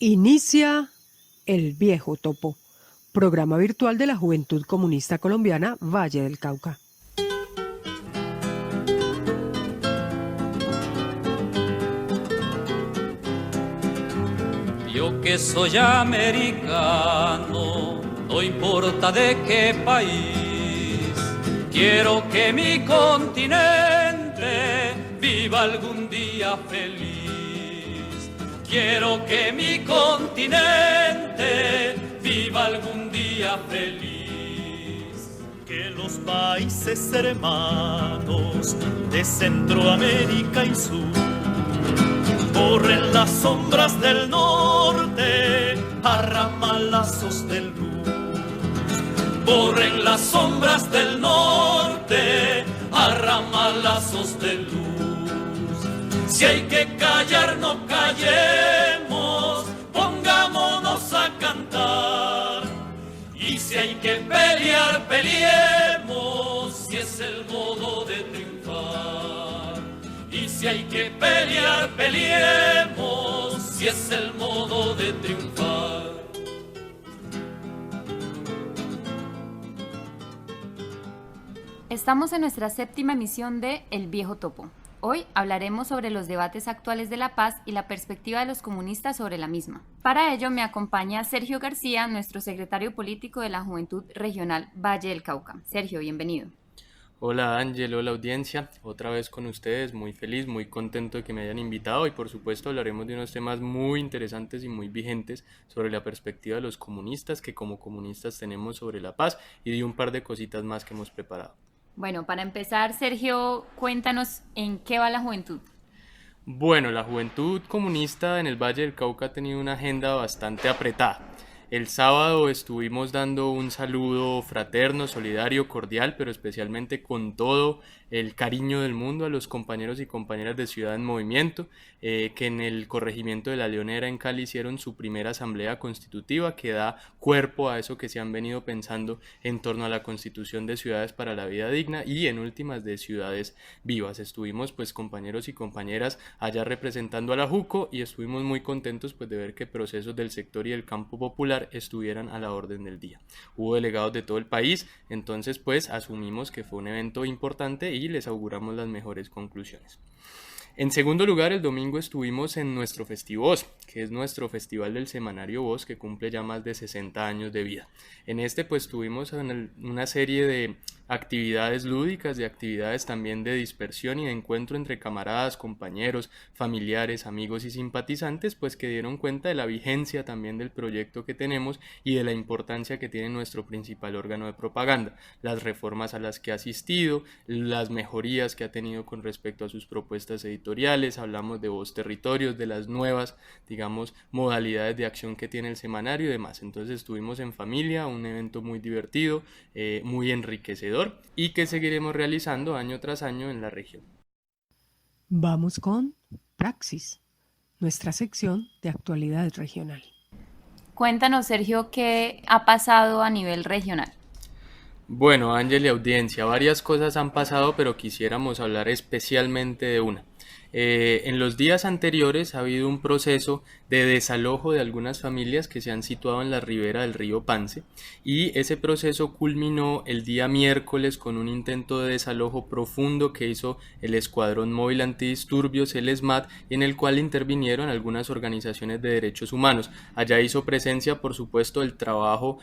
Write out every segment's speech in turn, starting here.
Inicia El Viejo Topo, programa virtual de la Juventud Comunista Colombiana Valle del Cauca. Yo que soy americano, no importa de qué país, quiero que mi continente viva algún día feliz. Quiero que mi continente viva algún día feliz. Que los países hermanos de Centroamérica y Sur borren las sombras del norte a ramalazos del luz. Borren las sombras del norte a ramalazos de luz. Si hay que callar, no callemos, pongámonos a cantar. Y si hay que pelear, peleemos, si es el modo de triunfar. Y si hay que pelear, peleemos, si es el modo de triunfar. Estamos en nuestra séptima emisión de El Viejo Topo. Hoy hablaremos sobre los debates actuales de la paz y la perspectiva de los comunistas sobre la misma. Para ello me acompaña Sergio García, nuestro secretario político de la Juventud Regional Valle del Cauca. Sergio, bienvenido. Hola Ángel, hola audiencia, otra vez con ustedes, muy feliz, muy contento de que me hayan invitado y por supuesto hablaremos de unos temas muy interesantes y muy vigentes sobre la perspectiva de los comunistas que como comunistas tenemos sobre la paz y de un par de cositas más que hemos preparado. Bueno, para empezar, Sergio, cuéntanos en qué va la juventud. Bueno, la juventud comunista en el Valle del Cauca ha tenido una agenda bastante apretada. El sábado estuvimos dando un saludo fraterno, solidario, cordial, pero especialmente con todo el cariño del mundo a los compañeros y compañeras de Ciudad en Movimiento, que en el corregimiento de La Leonera en Cali hicieron su primera asamblea constitutiva que da cuerpo a eso que se han venido pensando en torno a la constitución de ciudades para la vida digna y en últimas de ciudades vivas. Estuvimos pues compañeros y compañeras allá representando a la JUCO y estuvimos muy contentos pues de ver que procesos del sector y del campo popular estuvieran a la orden del día. Hubo delegados de todo el país, entonces pues asumimos que fue un evento importante y les auguramos las mejores conclusiones. En segundo lugar, el domingo estuvimos en nuestro Festivos, que es nuestro festival del semanario Voz, que cumple ya más de 60 años de vida. En este pues tuvimos una serie de actividades lúdicas, de actividades también de dispersión y de encuentro entre camaradas, compañeros, familiares, amigos y simpatizantes, pues que dieron cuenta de la vigencia también del proyecto que tenemos y de la importancia que tiene nuestro principal órgano de propaganda, las reformas a las que ha asistido, las mejorías que ha tenido con respecto a sus propuestas editoriales, hablamos de Voz Territorios, de las nuevas, digamos, modalidades de acción que tiene el semanario y demás. Entonces estuvimos en familia, un evento muy divertido, muy enriquecedor y que seguiremos realizando año tras año en la región. Vamos con Praxis, nuestra sección de actualidad regional. Cuéntanos, Sergio, qué ha pasado a nivel regional. Bueno, Ángel y audiencia, varias cosas han pasado, pero quisiéramos hablar especialmente de una. En los días anteriores ha habido un proceso de desalojo de algunas familias que se han situado en la ribera del río Pance y ese proceso culminó el día miércoles con un intento de desalojo profundo que hizo el Escuadrón Móvil Antidisturbios, el ESMAD, en el cual intervinieron algunas organizaciones de derechos humanos. Allá hizo presencia, por supuesto, el trabajo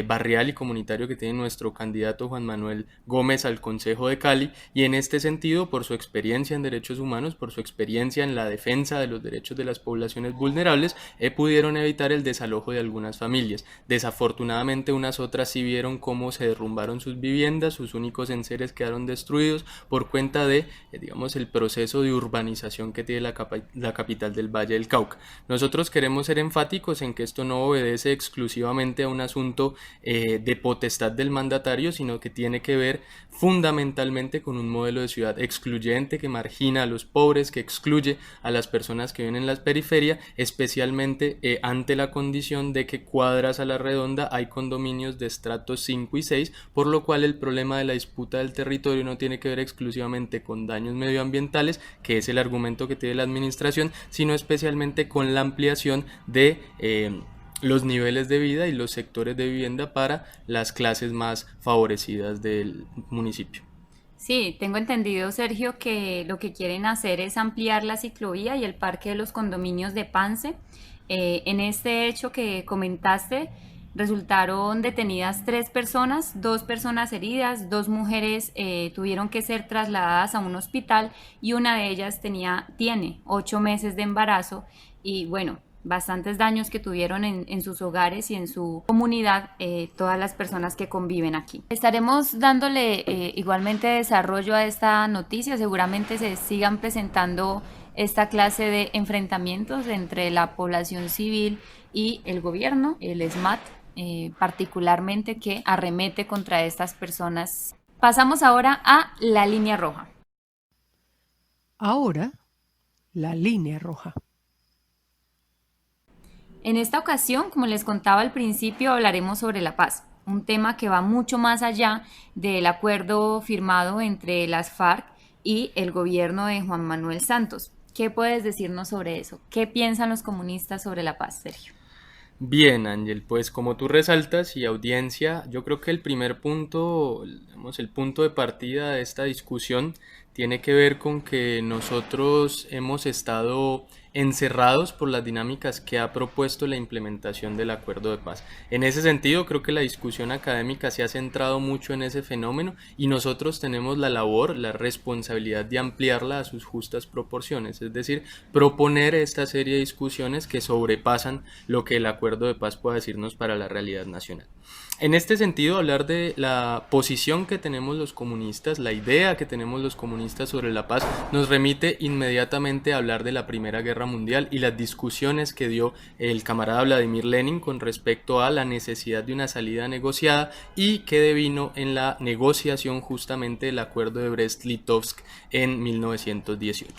barrial y comunitario que tiene nuestro candidato Juan Manuel Gómez al Consejo de Cali y en este sentido, por su experiencia en derechos humanos, por su experiencia en la defensa de los derechos de las poblaciones vulnerables, pudieron evitar el desalojo de algunas familias. Desafortunadamente unas otras sí vieron cómo se derrumbaron sus viviendas, sus únicos enseres quedaron destruidos por cuenta de, digamos, el proceso de urbanización que tiene la capital del Valle del Cauca. Nosotros queremos ser enfáticos en que esto no obedece exclusivamente a un asunto de potestad del mandatario, sino que tiene que ver fundamentalmente con un modelo de ciudad excluyente que margina a los pobres, sectores, que excluye a las personas que viven en la periferia, especialmente ante la condición de que cuadras a la redonda hay condominios de estratos 5 y 6, por lo cual el problema de la disputa del territorio no tiene que ver exclusivamente con daños medioambientales, que es el argumento que tiene la administración, sino especialmente con la ampliación de los niveles de vida y los sectores de vivienda para las clases más favorecidas del municipio. Sí, tengo entendido, Sergio, que lo que quieren hacer es ampliar la ciclovía y el parque de los condominios de Pance. En este hecho que comentaste, resultaron detenidas 3 personas, 2 personas heridas, 2 mujeres tuvieron que ser trasladadas a un hospital y una de ellas tiene 8 meses de embarazo y bueno, bastantes daños que tuvieron en sus hogares y en su comunidad todas las personas que conviven aquí. Estaremos dándole igualmente desarrollo a esta noticia, seguramente se sigan presentando esta clase de enfrentamientos entre la población civil y el gobierno, el SMAT, particularmente que arremete contra estas personas. Pasamos ahora a la línea roja. Ahora, la línea roja. En esta ocasión, como les contaba al principio, hablaremos sobre la paz, un tema que va mucho más allá del acuerdo firmado entre las FARC y el gobierno de Juan Manuel Santos. ¿Qué puedes decirnos sobre eso? ¿Qué piensan los comunistas sobre la paz, Sergio? Bien, Ángel, pues como tú resaltas y audiencia, yo creo que el primer punto, digamos, el punto de partida de esta discusión tiene que ver con que nosotros hemos estado encerrados por las dinámicas que ha propuesto la implementación del acuerdo de paz. En ese sentido, creo que la discusión académica se ha centrado mucho en ese fenómeno y nosotros tenemos la labor, la responsabilidad de ampliarla a sus justas proporciones, es decir, proponer esta serie de discusiones que sobrepasan lo que el acuerdo de paz pueda decirnos para la realidad nacional. En este sentido, hablar de la posición que tenemos los comunistas, la idea que tenemos los comunistas sobre la paz, nos remite inmediatamente a hablar de la Primera Guerra Mundial y las discusiones que dio el camarada Vladimir Lenin con respecto a la necesidad de una salida negociada y que devino en la negociación justamente del acuerdo de Brest-Litovsk en 1918.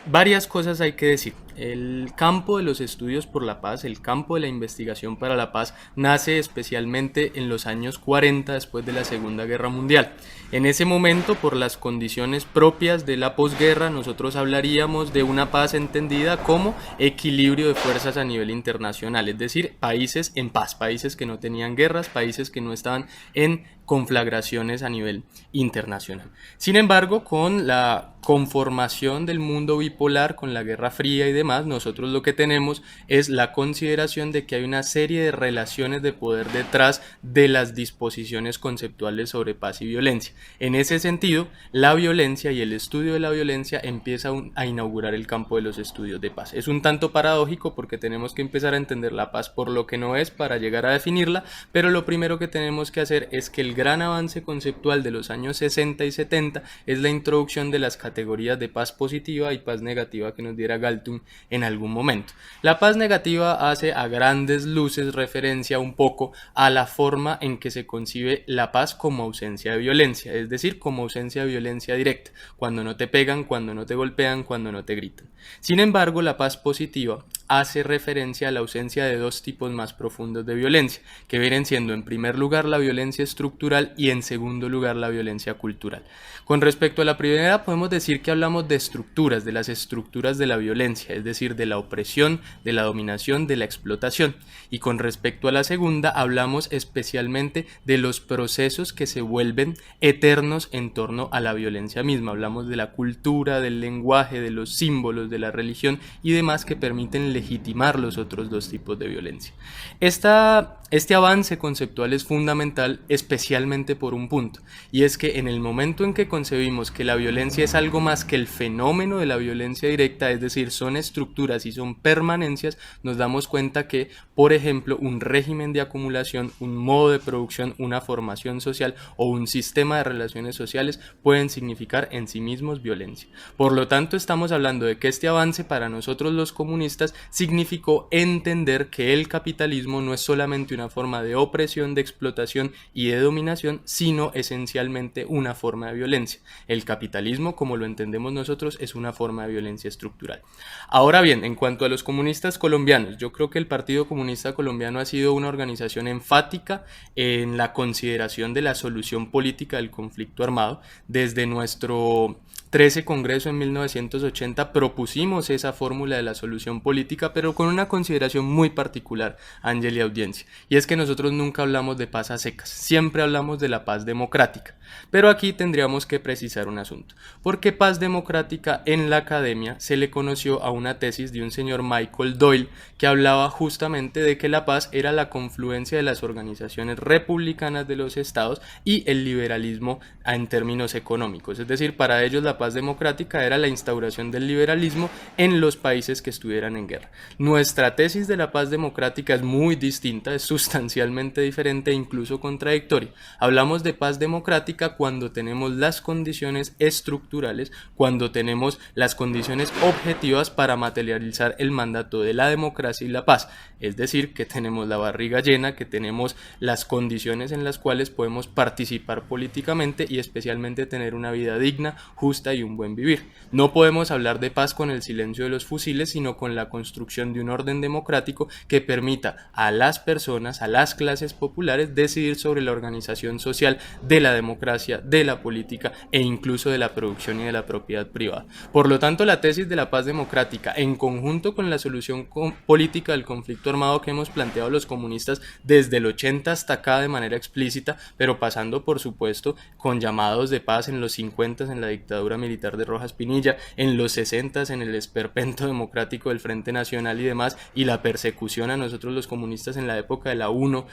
Varias cosas hay que decir. El campo de los estudios por la paz, el campo de la investigación para la paz, nace especialmente en los años 40 después de la Segunda Guerra Mundial. En ese momento, por las condiciones propias de la posguerra, nosotros hablaríamos de una paz entendida como equilibrio de fuerzas a nivel internacional, es decir, países en paz, países que no tenían guerras, países que no estaban en conflagraciones a nivel internacional. Sin embargo, con la conformación del mundo bipolar, con la Guerra Fría y demás, nosotros lo que tenemos es la consideración de que hay una serie de relaciones de poder detrás de las disposiciones conceptuales sobre paz y violencia. En ese sentido, la violencia y el estudio de la violencia empieza a inaugurar el campo de los estudios de paz. Es un tanto paradójico porque tenemos que empezar a entender la paz por lo que no es para llegar a definirla, pero lo primero que tenemos que hacer es que el gran avance conceptual de los años 60 y 70 es la introducción de las categorías de paz positiva y paz negativa que nos diera Galtung en algún momento. La paz negativa hace a grandes luces referencia un poco a la forma en que se concibe la paz como ausencia de violencia, es decir, como ausencia de violencia directa, cuando no te pegan, cuando no te golpean, cuando no te gritan. Sin embargo, la paz positiva hace referencia a la ausencia de dos tipos más profundos de violencia, que vienen siendo en primer lugar la violencia estructural y en segundo lugar la violencia cultural. Con respecto a la primera, podemos decir que hablamos de estructuras, de las estructuras de la violencia, es decir, de la opresión, de la dominación, de la explotación. Y con respecto a la segunda, hablamos especialmente de los procesos que se vuelven eternos en torno a la violencia misma. Hablamos de la cultura, del lenguaje, de los símbolos, de la religión y demás que permiten legitimar los otros dos tipos de violencia. Este avance conceptual es fundamental especialmente por un punto, y es que en el momento en que concebimos que la violencia es algo más que el fenómeno de la violencia directa, es decir, son estructuras y son permanencias, nos damos cuenta que, por ejemplo, un régimen de acumulación, un modo de producción, una formación social o un sistema de relaciones sociales pueden significar en sí mismos violencia. Por lo tanto, estamos hablando de que este avance para nosotros los comunistas significó entender que el capitalismo no es solamente una forma de opresión, de explotación y de dominación, sino esencialmente una forma de violencia. El capitalismo, como lo entendemos nosotros, es una forma de violencia estructural. Ahora bien, en cuanto a los comunistas colombianos, yo creo que el Partido Comunista Colombiano ha sido una organización enfática en la consideración de la solución política del conflicto armado. Desde nuestro 13 Congreso en 1980 propusimos esa fórmula de la solución política, pero con una consideración muy particular, Ángel y audiencia, y es que nosotros nunca hablamos de paz a secas, siempre hablamos de la paz democrática. Pero aquí tendríamos que precisar un asunto. ¿Por qué paz democrática? En la academia se le conoció a una tesis de un señor Michael Doyle que hablaba justamente de que la paz era la confluencia de las organizaciones republicanas de los estados y el liberalismo en términos económicos. Es decir, para ellos la paz democrática era la instauración del liberalismo en los países que estuvieran en guerra. Nuestra tesis de la paz democrática es muy distinta, es sustancialmente diferente e incluso contradictoria. Hablamos de paz democrática cuando tenemos las condiciones estructurales, cuando tenemos las condiciones objetivas para materializar el mandato de la democracia y la paz. Es decir, que tenemos la barriga llena, que tenemos las condiciones en las cuales podemos participar políticamente y especialmente tener una vida digna, justa y un buen vivir. No podemos hablar de paz con el silencio de los fusiles, sino con la construcción de un orden democrático que permita a las personas, a las clases populares, decidir sobre la organización social de la democracia, de la política e incluso de la producción y de la propiedad privada. Por lo tanto, la tesis de la paz democrática, en conjunto con la solución política del conflicto armado que hemos planteado los comunistas desde el 80 hasta acá de manera explícita, pero pasando por supuesto con llamados de paz en los 50 en la dictadura militar de Rojas Pinilla, en los 60 en el esperpento democrático del Frente Nacional y demás, y la persecución a nosotros los comunistas en la época de la UNO,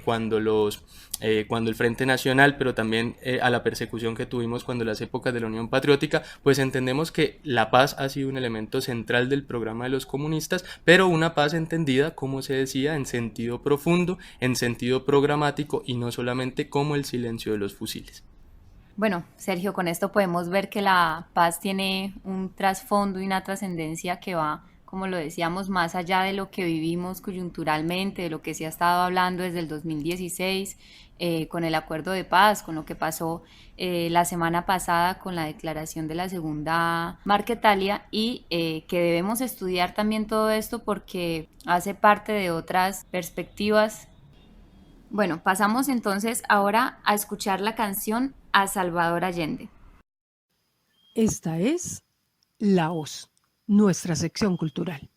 cuando el Frente Nacional, pero también a la persecución que tuvimos cuando las épocas de la Unión Patriótica, pues entendemos que la paz ha sido un elemento central del programa de los comunistas, pero una paz entendida, como se decía, en sentido profundo, en sentido programático y no solamente como el silencio de los fusiles. Bueno, Sergio, con esto podemos ver que la paz tiene un trasfondo y una trascendencia que va, como lo decíamos, más allá de lo que vivimos coyunturalmente, de lo que se ha estado hablando desde el 2016, con el acuerdo de paz, con lo que pasó la semana pasada con la declaración de la segunda Marquetalia, y que debemos estudiar también todo esto porque hace parte de otras perspectivas. Bueno, pasamos entonces ahora a escuchar la canción A Salvador Allende. Esta es La Voz, nuestra sección cultural.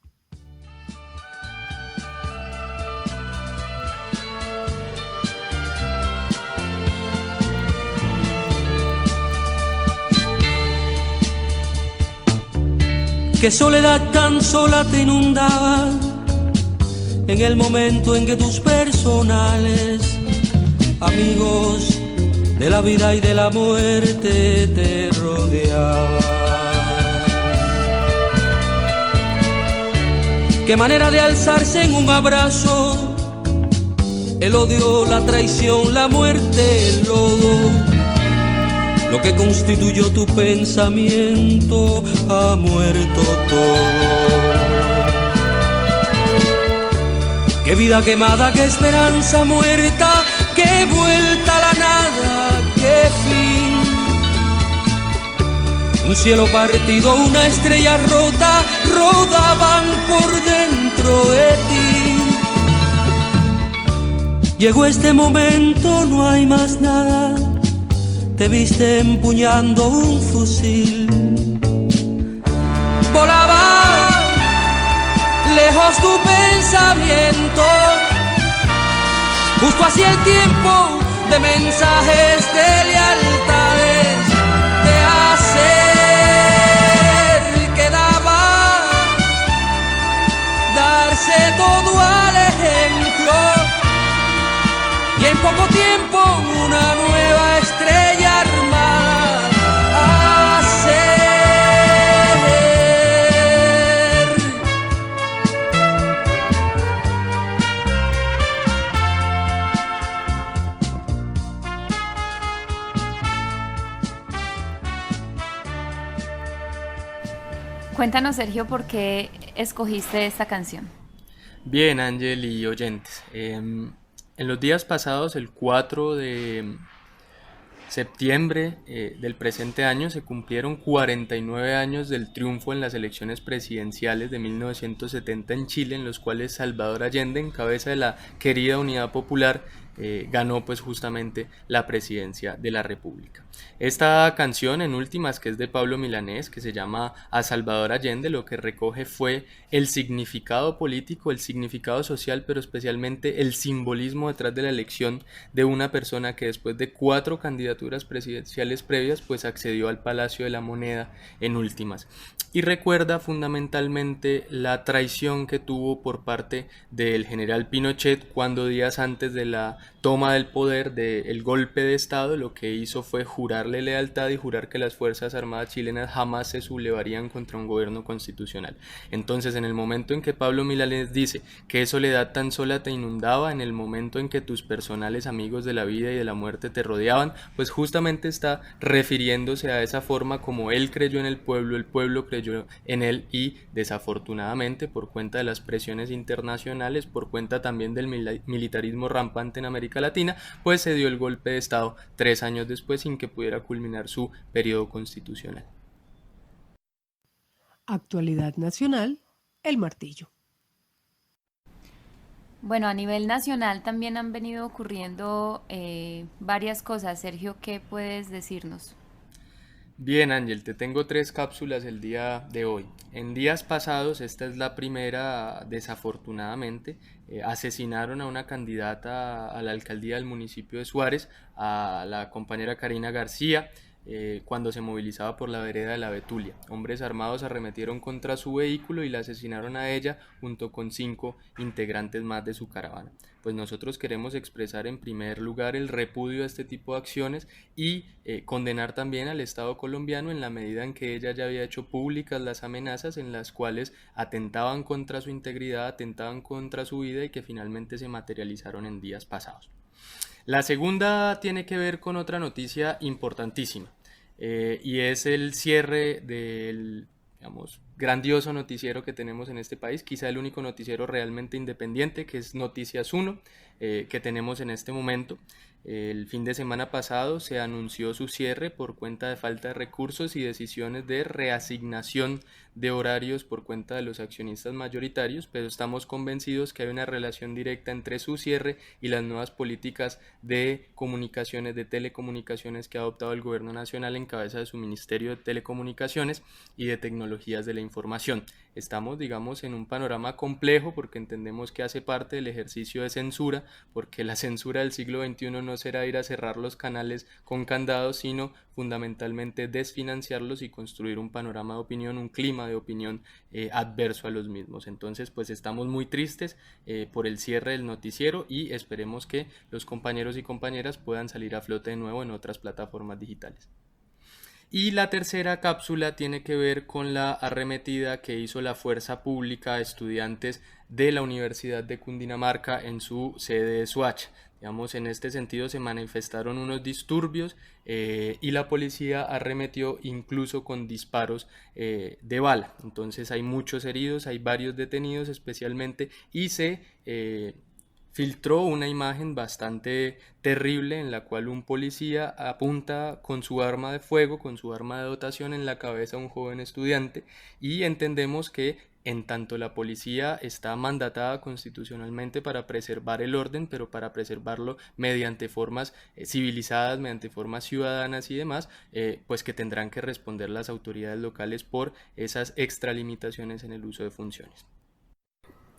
Qué soledad tan sola te inundaba en el momento en que tus personales amigos de la vida y de la muerte te rodeaban. Qué manera de alzarse en un abrazo, el odio, la traición, la muerte, el lodo. Lo que constituyó tu pensamiento ha muerto todo. Qué vida quemada, qué esperanza muerta, qué vuelta a la nada, qué fin. Un cielo partido, una estrella rota, rodaban por dentro de ti. Llegó este momento, no hay más nada. Te viste empuñando un fusil. Volaba lejos tu pensamiento, justo hacia el tiempo de mensajes de lealtades, de hacer quedaba darse todo al ejemplo, y en poco tiempo una nueva estrella armada hacer. Cuéntanos, Sergio, por qué escogiste esta canción? Bien, Ángel y oyentes. En los días pasados, el 4 de septiembre del presente año, se cumplieron 49 años del triunfo en las elecciones presidenciales de 1970 en Chile, en los cuales Salvador Allende, en cabeza de la querida Unidad Popular, ganó pues justamente la presidencia de la República. Esta canción, en últimas, que es de Pablo Milanés, que se llama A Salvador Allende, lo que recoge fue el significado político, el significado social, pero especialmente el simbolismo detrás de la elección de una persona que después de 4 candidaturas presidenciales previas pues accedió al Palacio de la Moneda en últimas. Y recuerda fundamentalmente la traición que tuvo por parte del general Pinochet cuando días antes de la toma del poder, del golpe de Estado, lo que hizo fue jurarle lealtad y jurar que las Fuerzas Armadas chilenas jamás se sublevarían contra un gobierno constitucional. Entonces, en el momento en que Pablo Milanés dice que soledad tan sola te inundaba, en el momento en que tus personales amigos de la vida y de la muerte te rodeaban, pues justamente está refiriéndose a esa forma como él creyó en el pueblo creyó en él, y desafortunadamente por cuenta de las presiones internacionales, por cuenta también del militarismo rampante en América Latina, pues se dio el golpe de Estado 3 años después sin que pudiera culminar su periodo constitucional. Actualidad nacional, el martillo. Bueno, a nivel nacional también han venido ocurriendo varias cosas. Sergio, ¿qué puedes decirnos? Bien, Ángel, te tengo 3 cápsulas el día de hoy. En días pasados, esta es la primera, desafortunadamente, asesinaron a una candidata a la alcaldía del municipio de Suárez, a la compañera Karina García, cuando se movilizaba por la vereda de la Betulia. Hombres armados arremetieron contra su vehículo y la asesinaron a ella junto con 5 integrantes más de su caravana. Pues nosotros queremos expresar en primer lugar el repudio a este tipo de acciones y condenar también al Estado colombiano en la medida en que ella ya había hecho públicas las amenazas en las cuales atentaban contra su integridad, atentaban contra su vida y que finalmente se materializaron en días pasados. La segunda tiene que ver con otra noticia importantísima y es el cierre del, digamos, grandioso noticiero que tenemos en este país, quizá el único noticiero realmente independiente, que es Noticias 1, que tenemos en este momento. El fin de semana pasado se anunció su cierre por cuenta de falta de recursos y decisiones de reasignación de horarios por cuenta de los accionistas mayoritarios, pero estamos convencidos que hay una relación directa entre su cierre y las nuevas políticas de comunicaciones, de telecomunicaciones que ha adoptado el gobierno nacional en cabeza de su Ministerio de Telecomunicaciones y de Tecnologías de la Información. Estamos, digamos, en un panorama complejo porque entendemos que hace parte del ejercicio de censura, porque la censura del siglo XXI no será ir a cerrar los canales con candados, sino fundamentalmente desfinanciarlos y construir un panorama de opinión, un clima de opinión adverso a los mismos. Entonces, pues estamos muy tristes por el cierre del noticiero y esperemos que los compañeros y compañeras puedan salir a flote de nuevo en otras plataformas digitales. Y la tercera cápsula tiene que ver con la arremetida que hizo la fuerza pública a estudiantes de la Universidad de Cundinamarca en su sede de Soacha. Digamos, en este sentido se manifestaron unos disturbios y la policía arremetió incluso con disparos de bala. Entonces hay muchos heridos, hay varios detenidos especialmente y se filtró una imagen bastante terrible en la cual un policía apunta con su arma de fuego, con su arma de dotación en la cabeza a un joven estudiante y entendemos que en tanto la policía está mandatada constitucionalmente para preservar el orden, pero para preservarlo mediante formas civilizadas, mediante formas ciudadanas y demás, pues que tendrán que responder las autoridades locales por esas extralimitaciones en el uso de funciones.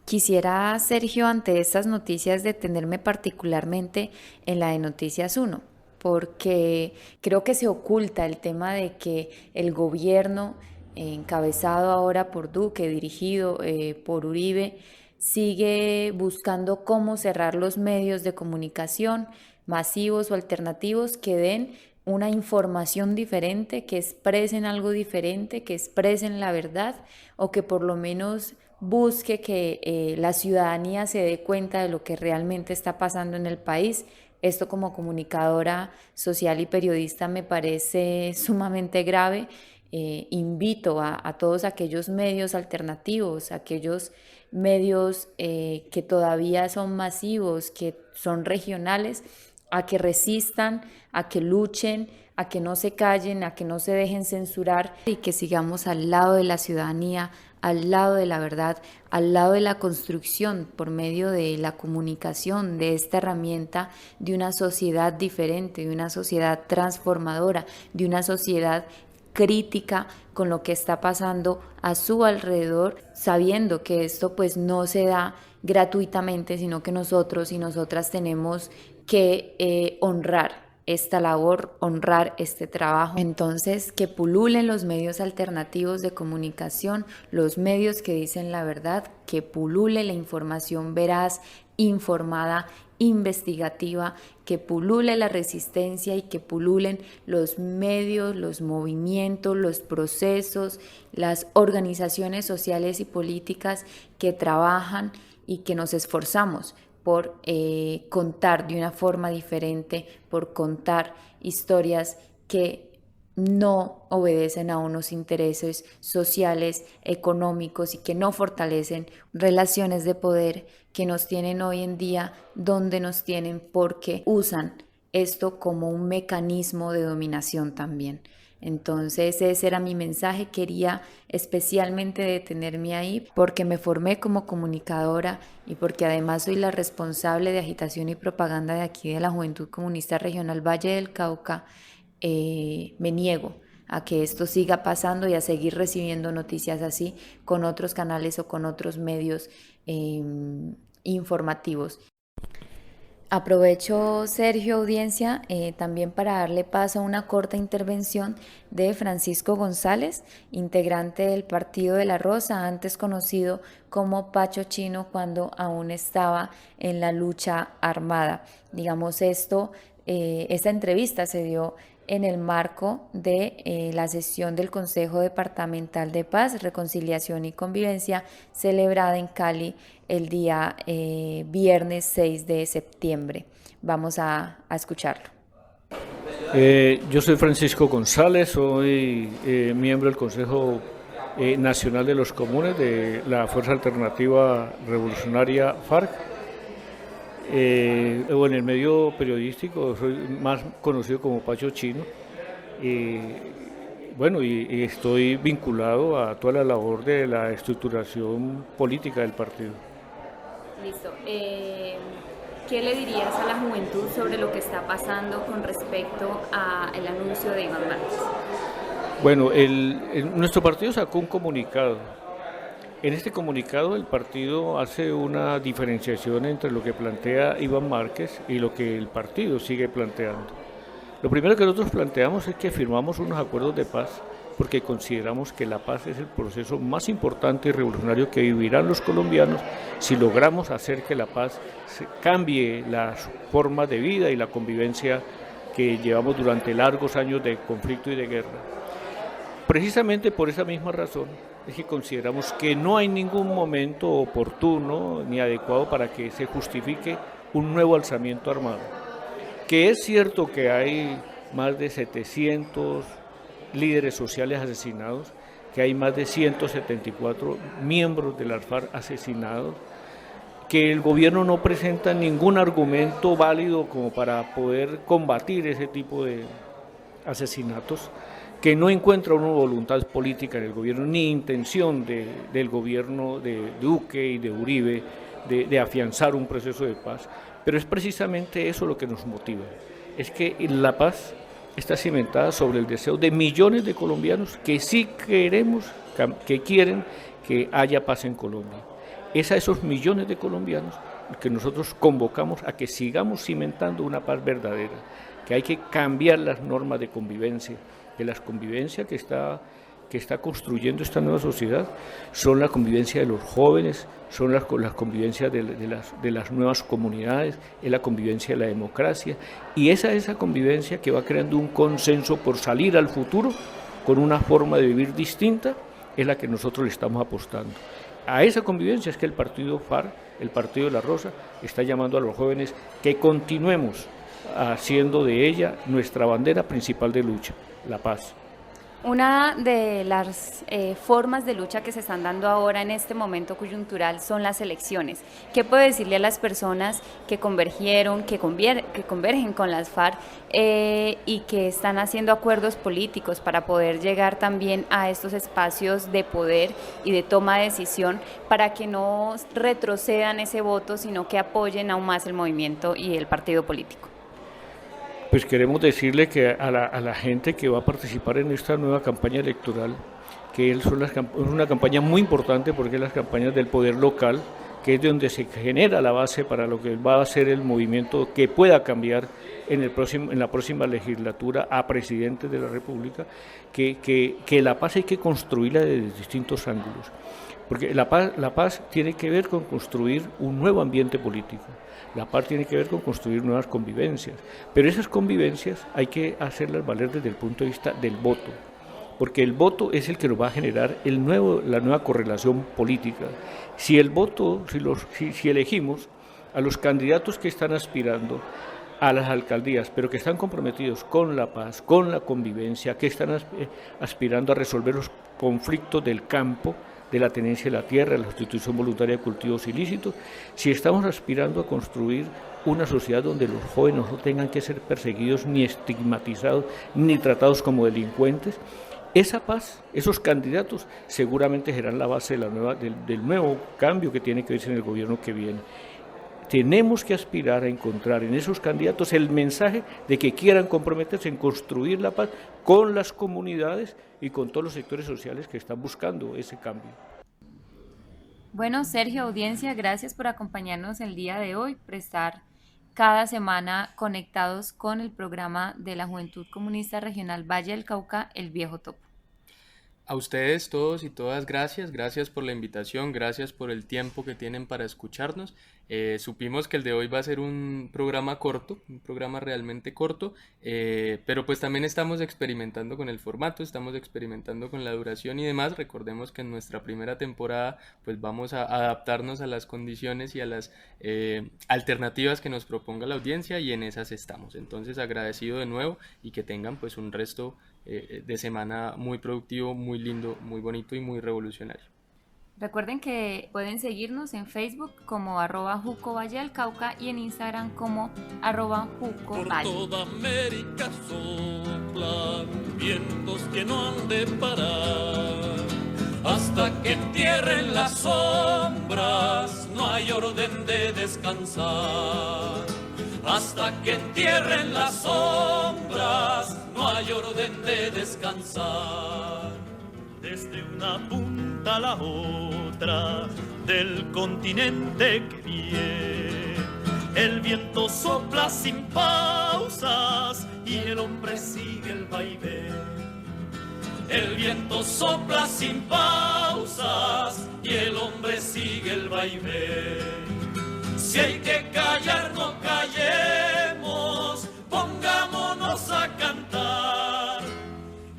Quisiera, Sergio, ante estas noticias detenerme particularmente en la de Noticias 1, porque creo que se oculta el tema de que el gobierno, encabezado ahora por Duque, dirigido por Uribe, sigue buscando cómo cerrar los medios de comunicación masivos o alternativos que den una información diferente, que expresen algo diferente, que expresen la verdad o que por lo menos busque que la ciudadanía se dé cuenta de lo que realmente está pasando en el país. Esto como comunicadora social y periodista me parece sumamente grave invito a todos aquellos medios alternativos, aquellos medios que todavía son masivos, que son regionales, a que resistan, a que luchen, a que no se callen, a que no se dejen censurar y que sigamos al lado de la ciudadanía, al lado de la verdad, al lado de la construcción por medio de la comunicación, de esta herramienta de una sociedad diferente, de una sociedad transformadora, de una sociedad crítica con lo que está pasando a su alrededor, sabiendo que esto pues no se da gratuitamente, sino que nosotros y nosotras tenemos que honrar esta labor, honrar este trabajo. Entonces, que pululen los medios alternativos de comunicación, los medios que dicen la verdad, que pulule la información veraz, informada, investigativa, que pulule la resistencia y que pululen los medios, los movimientos, los procesos, las organizaciones sociales y políticas que trabajan y que nos esforzamos por contar de una forma diferente, por contar historias que no obedecen a unos intereses sociales, económicos y que no fortalecen relaciones de poder que nos tienen hoy en día donde nos tienen, porque usan esto como un mecanismo de dominación también. Entonces ese era mi mensaje, quería especialmente detenerme ahí porque me formé como comunicadora y porque además soy la responsable de agitación y propaganda de aquí de la Juventud Comunista Regional Valle del Cauca. Me niego a que esto siga pasando y a seguir recibiendo noticias así con otros canales o con otros medios informativos. Aprovecho, Sergio, audiencia, también para darle paso a una corta intervención de Francisco González, integrante del Partido de la Rosa, antes conocido como Pacho Chino cuando aún estaba en la lucha armada. Digamos esta entrevista se dio en el marco de la sesión del Consejo Departamental de Paz, Reconciliación y Convivencia celebrada en Cali el día viernes 6 de septiembre. Vamos a escucharlo. Yo soy Francisco González, soy miembro del Consejo Nacional de los Comunes de la Fuerza Alternativa Revolucionaria FARC. En el medio periodístico soy más conocido como Pacho Chino. Y estoy vinculado a toda la labor de la estructuración política del partido. Listo. ¿Qué le dirías a la juventud sobre lo que está pasando con respecto al anuncio de Iván Márquez? Bueno, nuestro partido sacó un comunicado. En este comunicado el partido hace una diferenciación entre lo que plantea Iván Márquez y lo que el partido sigue planteando. Lo primero que nosotros planteamos es que firmamos unos acuerdos de paz porque consideramos que la paz es el proceso más importante y revolucionario que vivirán los colombianos si logramos hacer que la paz cambie las formas de vida y la convivencia que llevamos durante largos años de conflicto y de guerra. Precisamente por esa misma razón es que consideramos que no hay ningún momento oportuno ni adecuado para que se justifique un nuevo alzamiento armado. Que es cierto que hay más de 700 líderes sociales asesinados, que hay más de 174 miembros de las FARC asesinados, que el gobierno no presenta ningún argumento válido como para poder combatir ese tipo de asesinatos, que no encuentra una voluntad política en el gobierno, ni intención del gobierno de Duque y de Uribe de afianzar un proceso de paz. Pero es precisamente eso lo que nos motiva, es que la paz está cimentada sobre el deseo de millones de colombianos que sí queremos, que quieren que haya paz en Colombia. Es a esos millones de colombianos que nosotros convocamos a que sigamos cimentando una paz verdadera, que hay que cambiar las normas de convivencia, que la convivencia que está construyendo esta nueva sociedad son la convivencia de los jóvenes, son las convivencias de las nuevas comunidades, es la convivencia de la democracia, y esa convivencia que va creando un consenso por salir al futuro con una forma de vivir distinta, es la que nosotros le estamos apostando. A esa convivencia es que el partido FARC, el Partido de la Rosa, está llamando a los jóvenes que continuemos haciendo de ella nuestra bandera principal de lucha, la paz. Una de las formas de lucha que se están dando ahora en este momento coyuntural son las elecciones. ¿Qué puede decirle a las personas que convergieron, que convergen con las FARC y que están haciendo acuerdos políticos para poder llegar también a estos espacios de poder y de toma de decisión para que no retrocedan ese voto, sino que apoyen aún más el movimiento y el partido político? Pues queremos decirle que a la gente que va a participar en esta nueva campaña electoral, que es una campaña muy importante porque es las campañas del poder local, que es de donde se genera la base para lo que va a ser el movimiento que pueda cambiar en la próxima legislatura a presidente de la República, que la paz hay que construirla desde distintos ángulos. Porque la paz tiene que ver con construir un nuevo ambiente político, la paz tiene que ver con construir nuevas convivencias, pero esas convivencias hay que hacerlas valer desde el punto de vista del voto, porque el voto es el que nos va a generar la nueva correlación política. Si el voto, si elegimos a los candidatos que están aspirando a las alcaldías, pero que están comprometidos con la paz, con la convivencia, que están aspirando a resolver los conflictos del campo, de la tenencia de la tierra, la sustitución voluntaria de cultivos ilícitos, si estamos aspirando a construir una sociedad donde los jóvenes no tengan que ser perseguidos, ni estigmatizados, ni tratados como delincuentes, esa paz, esos candidatos seguramente serán la base del nuevo cambio que tiene que verse en el gobierno que viene. Tenemos que aspirar a encontrar en esos candidatos el mensaje de que quieran comprometerse en construir la paz con las comunidades y con todos los sectores sociales que están buscando ese cambio. Bueno, Sergio, audiencia, gracias por acompañarnos el día de hoy, prestar cada semana conectados con el programa de la Juventud Comunista Regional Valle del Cauca, El Viejo Topo. A ustedes todos y todas, gracias por la invitación, gracias por el tiempo que tienen para escucharnos. Supimos que el de hoy va a ser un programa corto, un programa realmente corto, pero pues también estamos experimentando con el formato, estamos experimentando con la duración y demás. Recordemos que en nuestra primera temporada pues vamos a adaptarnos a las condiciones y a las alternativas que nos proponga la audiencia, y en esas estamos. Entonces, agradecido de nuevo y que tengan pues un resto de semana muy productivo, muy lindo, muy bonito y muy revolucionario. Recuerden que pueden seguirnos en Facebook como @JucoValleDelCauca y en Instagram como @JucoValle. Por toda América soplan vientos que no han de parar, hasta que entierren las sombras, no hay orden de descansar. Hasta que entierren las sombras, no hay orden de descansar. Desde una punta a la otra del continente que viene, el viento sopla sin pausas y el hombre sigue el vaivén. El viento sopla sin pausas y el hombre sigue el vaivén. Si hay que callar, no callemos, pongámonos a cantar.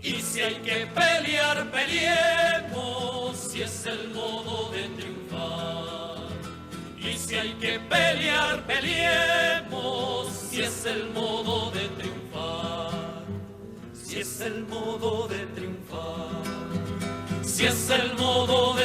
Y si hay que pelear, peleemos, si es el modo de triunfar. Y si hay que pelear, peleemos, si es el modo de triunfar. Si es el modo de triunfar. Si es el modo de